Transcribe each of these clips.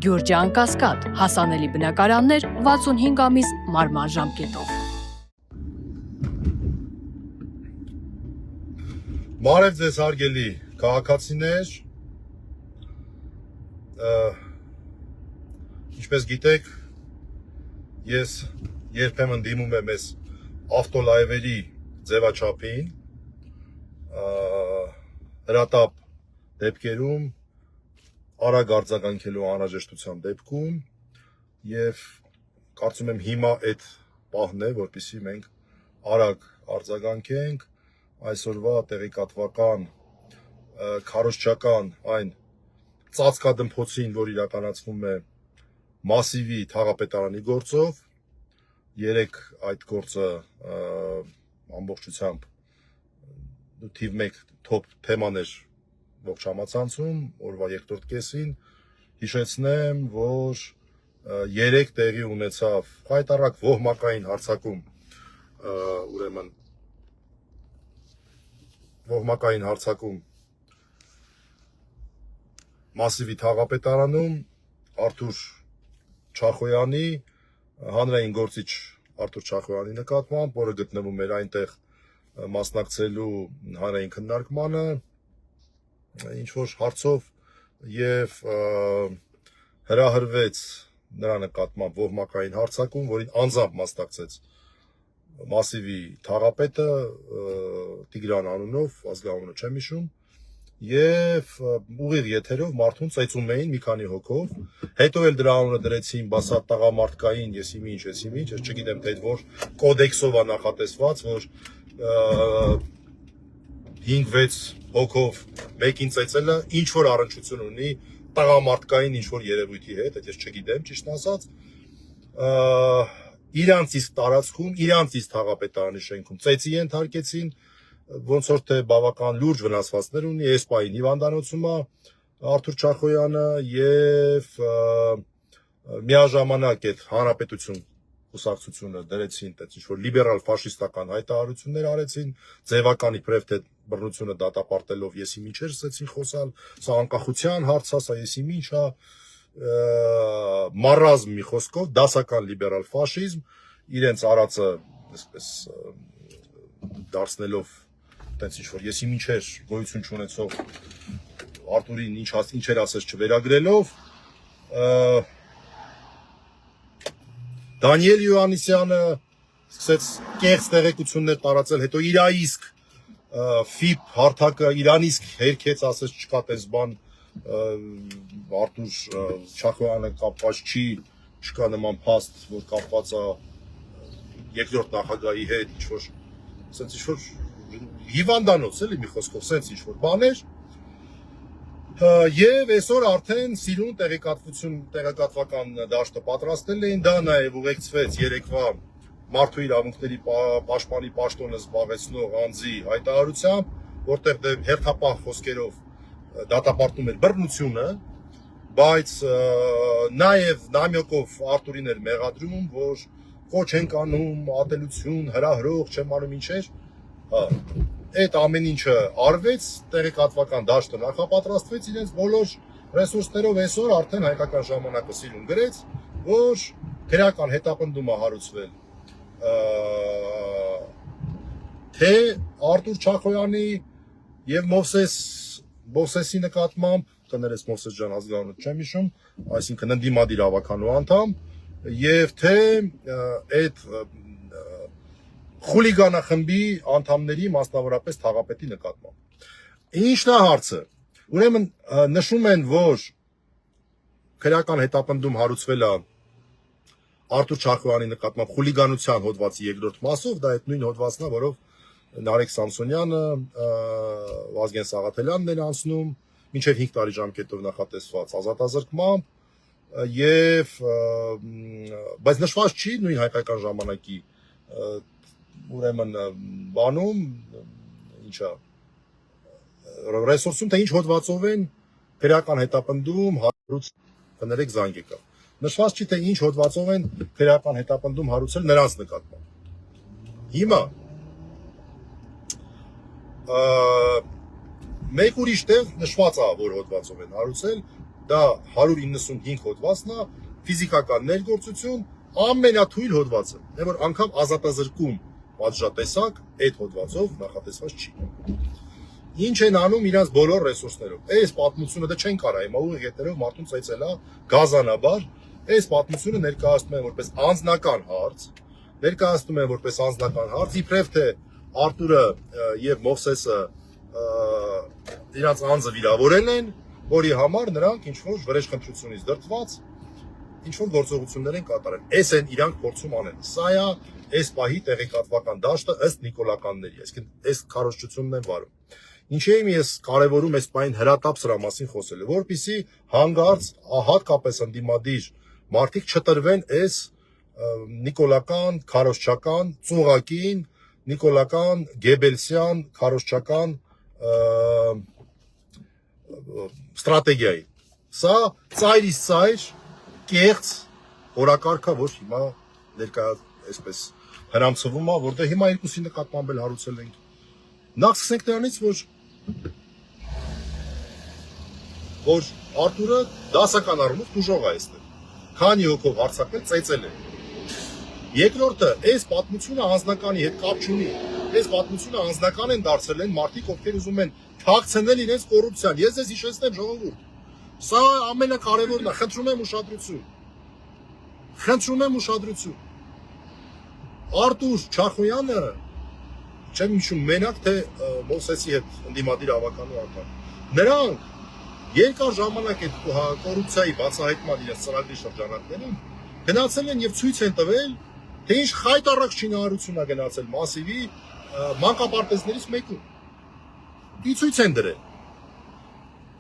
Գյուրջան Կասկադ, հասանելի բնակարաններ 65 ամիս մարման ժամկետով։ Բարև ձեզ հարգելի քաղաքացիներ, ինչպես գիտեք, ես երբեմն դիմում եմ այս ավտոլայվերի ձևաչափին, հրատապ դեպքերում, արագ արձագանքելու անհրաժեշտության դեպքում եւ կարծում եմ հիմա այդ պահն է, որպեսզի մենք արագ արձագանքենք այսօրվա տեղեկատվական, քարոզչական այն ծածկադմփոցին, որ իրականացվում է Մասիվի թաղապետարանի գործով, երեք այդ գործը ամբողջությամբ թիվ 1 թոփ թեմաներ ողջ համացանցում, օրվա երկրորդ կեսին հիշեցնեմ, որ երեք տեղի ունեցավ հայտարարակ ոհմակային հարձակում, ուրեմն ոհմակային հարձակում Մասիվի թաղապետարանում Արթուր Չախոյանի, հանրային գործիչ Արթուր Չախոյանի նկատմամբ, որը գտնվում էր այնտեղ մասնակցելու հանրային քննարկմանը, ինչ-որ հարցով եւ հրահրվեց նրա նկատմամբ ոհմակային հարձակում, որին անձամբ մասնակցեց Մասիվի թաղապետը Տիգրան անունով, ազգանունը չեմ հիշում, եւ ուղիղ եթերով մարդուն ծեծում էին մի քանի հոգով, հետո էլ դրա անունը դրեցին բասատ տղամարդկային, ես չգիտեմ թե որ կոդեքսով է նախատեսված, որ 5-6 հոգով մեկին ծեծելը ինչ որ առնչություն ունի տղամարդկային ինչ որ երևույթի հետ, այդ ես չգիտեմ ճիշտ ասած, իրանց իսկ տարածքում, իրանց իսկ թաղապետարանի շենքում ծեծի ենթարկեցին, ոնց որ թե բավական լուրջ վնասվածքներ ունի, էսպայի հիվանդանոցում է Արթուր Չախոյանը եւ միաժամանակ այդ հանրապետություն կուսակցությունը դրեցին այդպես ինչ որ լիբերալ ֆաշիստական հայտարարություններ արեցին, ձևականի իբրև թե բռնությունը դատապարտելով եսի ինչեր սկսեցին խոսալ, սա անկախության հարց է, սա եսի ինչ է, մարազմ մի խոսքով դասական լիբերալ ֆաշիզմ, իրենց արածը այսպես դարձնելով այդպես ինչ որ եսի ինչեր գոյություն չունեցող Արթուրին ինչեր ասես չվերագրելով, Դանիել Յոհաննիսյանը սկսեց կեղծ տեղեկություններ տարածել, հետո իր իսկ ֆիփ հարթակը իրան իսկ հերքեց, ասես չկա տես բան, Արթուր Չախոյանը կապված չի, չկա նման փաստ, որ կապված է երկրորդ նախագահի հետ, ինչ որ հիվանդանոց էլի մի խոսքով, սենց ինչ որ բաներ, եւ այսօր արդեն սիրուն տեղեկատվական դաշտը պատրաստել էին, դա նաեւ ուղեկցվեց երեկվա մարդու իրավունքների պաշտպանի պաշտոնը զբաղեցնող անձի հայտարարությամբ, որտեղ հերթապահ խոսքերով դատապարտում էր բռնությունը, բայց նաեւ նամյոկով Արթուրին էր մեղադրում, որ կոչ ենք անում, ատելություն, հրահրող, չեմ անում ինչեր, այդ ամեն ինչը արվեց, տեղեկատվական դաշտը նախապատրաստվեց իրենց բոլոր ռեսուրսներով, այսօր արդեն հայկական ժամանակը սիրուն գրեց, որ քրեական հետապնդում է հարուցվել թե Արթուր Չախոյանի եւ Մովսեսի նկատմամբ, կներես Մովսես ջան ազգանունը չեմ հիշում, այսինքն ընդդիմադիր ավականու անդամ, եւ թե այդ խուլիգանախմբի անդամների, մասնավորապես թաղապետի նկատմամբ։ Ինչն է հարցը։ Ուրեմն նշում են, որ քրեական հետապնդում հարուցվել է Արթուր Չախոյանի նկատմամբ խուլիգանության հոդվածի երկրորդ մասով, դա այդ նույն հոդվածն է, որով Նարեկ Սամսոնյանը, Վազգեն Սաղաթելյանն են անցնում, մինչև 5 տարի ժամկետով նախատեսված ազատազրկմամբ, եւ բայց նշված չի նույն հայկական ժամանակի ուրեմն բանում ինչա ռեսուրսում թե ինչ հոդվածով են քրեական հետապնդում հարուց կներեք զանգ եկա նշված չի թե ինչ հոդվածով են քրեական հետապնդում հարուցել նրանց նկատմամբ հիմա մեկ ուրիշ տեղ նշված է որ հոդվածով են հարուցել դա 195 հոդվածն է, ֆիզիկական ներգործություն, ամենաթույլ հոդվածը, դե որ անգամ ազատազրկում պատժատեսակ այդ հոդվածով նախատեսված չի։ Ինչ են անում իրանց բոլոր ռեսուրսներով։ Այս պատմությունը դա չեն կարա հիմա ուղիղ հետերով մարդուն ծեծելա գազանաբար, այս պատմությունը ներկայացնում են որպես անձնական հարց, ներկայացնում են որպես անձնական հարց, իբրև թե Արտուրը եւ Մովսեսը իրանց անձը վիրավորել են, որի համար նրանք ինչ որ վրեժխնդրությունից դրդված ինչ որ գործողություններ են կատարել։ Այս են իրանք փորձում անեն։ Սա է այս պահի տեղեկատվական դաշտը ըստ նիկոլականների, այսինքն այս քարոզչությունն են վարում։ Ինչի եմ ես կարևորում այս պահին հրատապ սրա մասին խոսելը, որpիսի հանգարց հատկապես ընդդիմադիր մարդիկ չտրվեն այս նիկոլական քարոզչական ծուղակին, նիկոլական գեբելսյան քարոզչական ստրատեգիայի։ Սա ծայրից ծայր կեղծ օրակարգա, որ հիմա ներկա այսպես հրամցվում է, որտեղ հիմա երկուսի նկատմամբ էլ հարուցել ենք։ Նախ սկսենք նրանից, որ Արտուրը դասական առումով դժող է այստեղ։ Քանի հոգով հարձակվել ծեծել է։ Երկրորդը, այս պատմությունը անձնականի հետ կապ չունի։ Այս պատմությունը անձնական են դարձել են մարդիկ, ովքեր ուզում են թաքցնել իրենց կոռուպցիան։ Ես ձեզ հիշեցնեմ, ժողովուրդ։ Սա ամենակարևորն է, խնդրում եմ ուշադրություն։ Խնդրում եմ ուշադրություն։ Արտուր Չախոյանը, չեմ հիշում մենակ թե Մովսեսի հետ ընդդիմադիր ավականու անդամ։ Նրանք երկար ժամանակ այդ կոռուպցիայի բացահայտման իրենց ծրագրի շրջանակներում գնացել են եւ ցույց են տվել, թե ինչ խայտառակ շինարարություն է գնացել մասիվի մանկապարտեզներից մեկում։ Ի ցույց են դրել։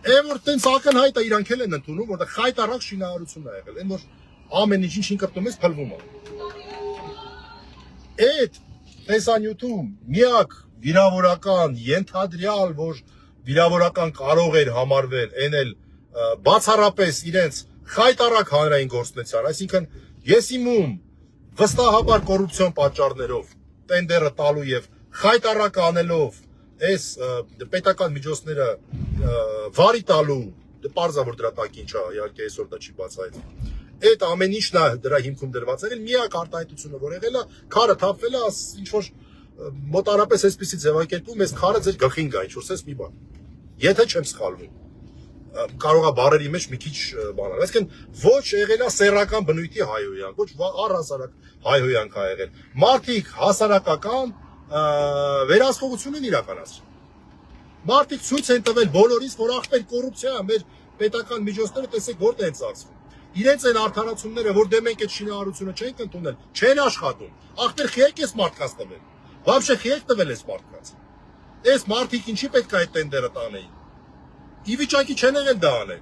Որ տենց ակնհայտ է իրանք էլ են ընդունում, որտեղ խայտառակ շինարարություն է եղել, այն որ ամեն ինչ կրտում ես փլվում է։ Այդ տեսանյութում միակ վիրավորական ենթադրյալ, որ վիրավորական կարող էր համարվել, այն էլ բացառապես իրենց խայտառակ հանրային գործունեության, այսինքն ես իմում վստահաբար կոռուպցիոն պատճառներով տենդերը տալու եւ խայտառակ անելով այս պետական միջոցները վարի տալու, պարզա որ դրա տակ ինչ է, իհարկե այսօր դա չի բացահայտվում։ Այդ ամեն ինչն է դրա հիմքում դրված եղել, միակ արտահայտությունը որ եղել է, քարը թափվել է, ինչ որ մոտարապես այսպեսի ձևակերպում, այս քարը ձեր գլխին գա, ինչ որ սես մի բան։ Եթե չեմ սխալվում, կարող է բարերի մեջ մի քիչ բանալ, այսինքն ոչ եղել է սեռական բնույթի հայհոյանք, ոչ առհասարակ հայհոյանք է եղել։ Մարդիկ հասարակական վերահսկողություն են իրականացրել։ Մարդիկ ցույց են տվել բոլորիս, որ ախպեր կոռուպցիա է, մեր պետական միջոցները տեսեք որտեղ են ծախսվում։ Իրենց են արդարացումները, որ դե մենք այդ շինարարությունը չենք ընդունել, չեն աշխատում։ Ախպեր խիեք էս մարդկանց տվել։ Բավարշե խիեք տվել էս մարդկանց։ Այս մարդիկ ինչի պետք է այդ տենդերը տանեին։ Ի վիճակի չեն եղել դա անել։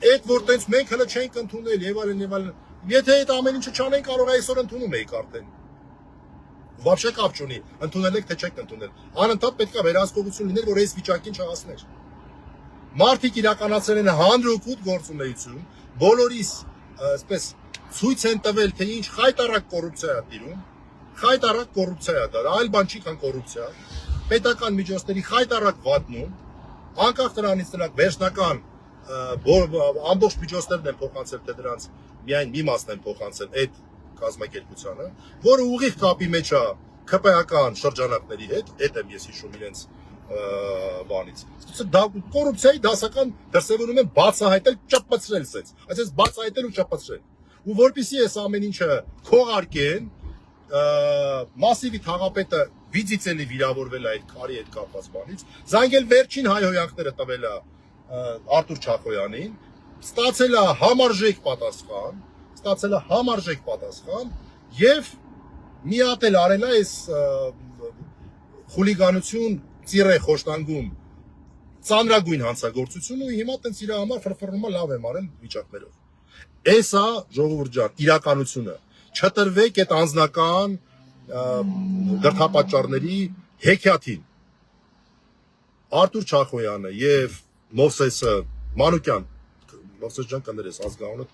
Այդ որ տենց մենք հələ չենք ընդունել եւ այլն։ Եթե այդ ամեն ինչը չանեն, կարող է այսօր ընդունում էիք արդեն։ Вообще կապ չունի, ընդունել եք թե չեք ընդունել։ Անընդհատ պետք է վերահսկողություն լիներ, որ այս վիճակին չհասներ։ Մարդիկ իրականացրել են հանրօգուտ գործունեություն, բոլորիս այսպես ցույց են տվել, թե ինչ խայտառակ կոռուպցիա է տիրում, խայտառակ կոռուպցիա է դա, այլ բան չի քան կոռուպցիա, պետական միջոցների խայտառակ վատնում, անկախ դրանից նրանք վերջնական ամբողջ միջոցներն են փոխանցել, թե դրանց միայն մի մասն են փոխանցել այդ կազմակերպությանը, որը ուղիղ կապի մեջ է ԿՊԱ-ական շրջանակների հետ, այդ եմ ես հիշում իրենց բանից։ Դա կոռուպցիայի դասական դրսևորում են բացահայտել, ճպցրել սենց, այսպես բացահայտել ու ճպցրել։ Ու որպեսզի այս ամեն ինչը քողարկեն, մասիվի թաղապետը վիզիցելի վիրավորվել է այդ քարի հետ կապված բանից, զանգել վերջին հայհոյանքները տվել է Արտուր Չախոյանին, ստացել է համարժեք պատասխան եւ մի հատ էլ արել է այս խուլիգանություն ծիրե խոշտանգում ծանրագույն հանցագործություն ու հիմա տենց իր համար ֆրֆռնում է լավ եմ արել վիճակներով։ Էսա ժողովուրդ ջան, իրականությունը։ Չտրվեք այդ անձնական դրդապատճառների հեքիաթին։ Արտուր Չախոյանը եւ Մովսեսը Մանուկյան, Մովսես ջան կներես ազգանունը,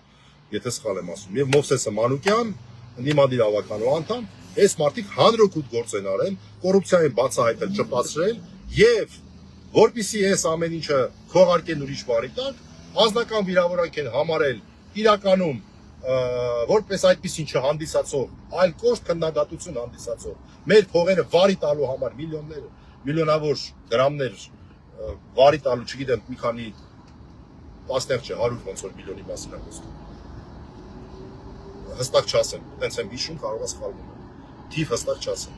եթե սխալ եմ ասում, եւ Մովսեսը Մանուկյան, ընդդիմադիր ավականու անդամ, այս մարդիկ հանրօգուտ գործ են արել, կոռուպցիային բացահայտել, ճպացրել եւ որպեսզի այս ամեն ինչը քողարկեն ուրիշ բարի տակ, անձնական վիրավորանք են համարել իրականում որպես այդպեսին չհանդիսացող, այլ կոշտ քննադատություն հանդիսացող, մեր փողերը վարի տալու համար միլիոնավոր դրամներ վարի տալու, չգիտեմ, մի քանի պաստեղ չէ, 100 ոնց որ միլիոնի մասին խոսքը։ Հստակ չասեմ, տենց եմ հիշում, կարող է սխալվում եմ։ Թիվ հստակ չասեմ։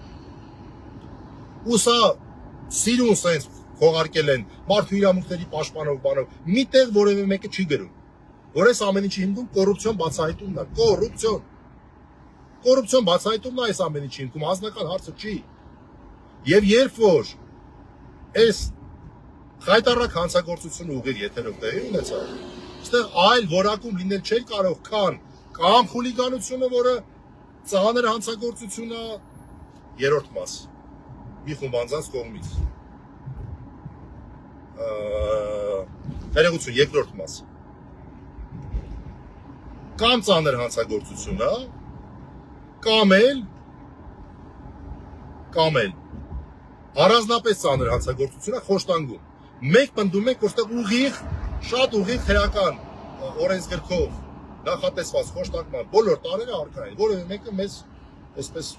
Ու սա սիրուն սենց քողարկել են մարդու իրավունքների պաշտպանող բանով, միտեղ որևէ մեկը չի գրում, որ այս ամեն ինչի հիմքում կոռուպցիոն բացահայտումն է, կոռուպցիոն բացահայտումն է այս ամեն ինչի հիմքում, անձնական հարցը չի։ Եվ երբ որ այս խայտառակ հանցագործությունը ուղիղ եթերով տեղի ունեցավ, այստեղ այլ որակում լինել չէր կարող, քան կամ խուլիգանությունը, որը ծանր հանցագործություն է, երրորդ մաս, մի խումբ անձանց կողմից, ներողություն, երկրորդ մաս, կամ ծանր հանցագործությունը, կամ էլ առանձնապես ծանր հանցագործությունը խոշտանգում։ Մեկ պնդում եք, որտեղ ուղիղ, շատ ուղիղ քրեական օրենսգրքով նախատեսված խոշտանգման բոլոր տարերը առկա են, որևէ մեկը մեզ այսպես,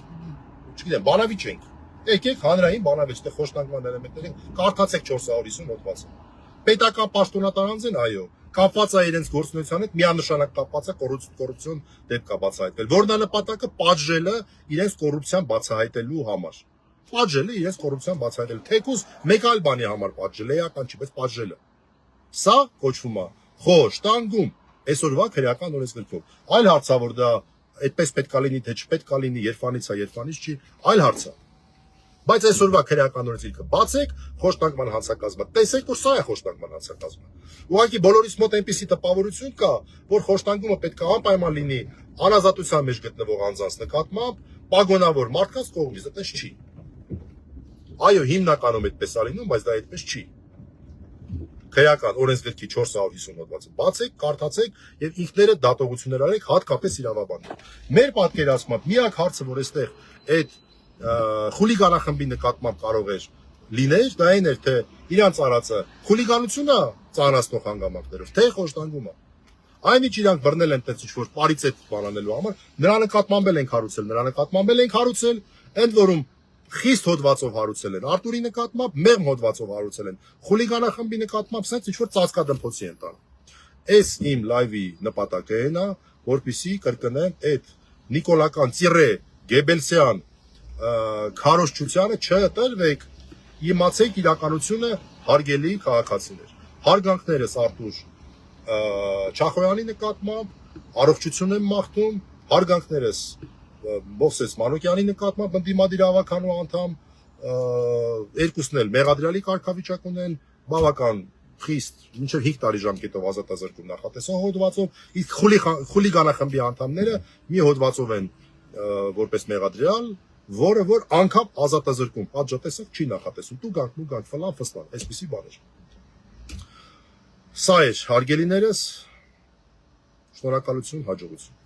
չգիտեմ, բանավիճ ենք։ Եկեք հանրային բանավիճ, դե խոշտանգման էլեմենտներին կարդացեք 450 հոդվածը։ Պետական պաշտոնատար են, այո, կապված է իրենց գործունեության հետ, միանշանակ կապված է կոռուպցիոն դեպքա բացահայտել, որն է նպատակը պատժելը իրենց կոռուպցիան բացահայտելու համար։ Պատժելը իրենց կոռուպցիան բացահայտել, թեկուզ մեկ այլ բանի համար պատժել, էական չի, բայց պատժելը։ Սա կոչվում է խոշտանգում, այսօրվա քրեական օրենսգրքով։ Այլ հարց է, որ դա այդպես պետք է լինի, թե չպետք է լինի, երբանից է, երբանից չի, այլ հարց է։ Բայց այսօրվա քրեական օրենսգիրքը բացեք, խոշտանգման հանցակազմը, տեսեք, որ սա է խոշտանգման հանցակազմը։ Ուղղակի բոլորիս մոտ այնպիսի տպավորություն կա, որ խոշտանգումը պետք է անպայման լինի անազատության մեջ գտնվող անձանց նկատմամբ, պագոնավոր մարդկանց կողմից, այդպես չի։ Այո, հիմնականում այդպես է լինում, բայց դա այդպես չի։ Քրեական օրենսգրքի 450 հոդվածը բացեք, կարդացեք եւ ինքներդ դատողություններ արեք, հատկապես իրավաբաններ։ Մեր պատկերացմամբ միակ հարցը, որ այստեղ այդ խուլիգանախմբի նկատմամբ կարող էր լիներ, դա այն էր, թե իրանց արածը խուլիգանությունը ծանրացնող հանգամանքներով, թե խոշտանգումը։ Այն ինչ իրանք բռնել են տես ինչ-որ պարիցետ բանանելու համար, նրա նկատմամբ ենք հարուցել, ընդ որում խիստ հոդվածով հարուցել են, Արտուրի նկատմամբ մեղմ հոդվածով հարուցել են, խուլիգանախմբի նկատմամբ սենց ինչ-որ ծածկադմփոցի են տանում։ Այս իմ լայվի նպատակը այն է, որպեսզի կրկնեմ այդ նիկոլական ծիրե գեբելսյան քարոզչությանը չտրվեք, իմացեք իրականությունը, հարգելի քաղաքացիներ։ Հարգանքներս Արտուր Չախոյանի նկատմամբ, առողջություն եմ մաղթում, հարգանքներս Մովսես Մանուկյանի նկատմամբ, ընդդիմադիր ավականու անդամ, երկուսն էլ մեղադրյալի կարգավիճակ ունեն, բավական խիստ, մինչև 5 տարի ժամկետով ազատազրկում նախատեսող հոդվածով, իսկ խուլիգանախմբի անդամները մի հոդվածով են որպես մեղադրյալ, որը որ անգամ ազատազրկում պատժատեսակ չի նախատեսում, դու գանք, ֆլան, ֆստան, այսպիսի բաներ։ Սա էր, հարգելիներս, շնորհակալություն, հաջողություն։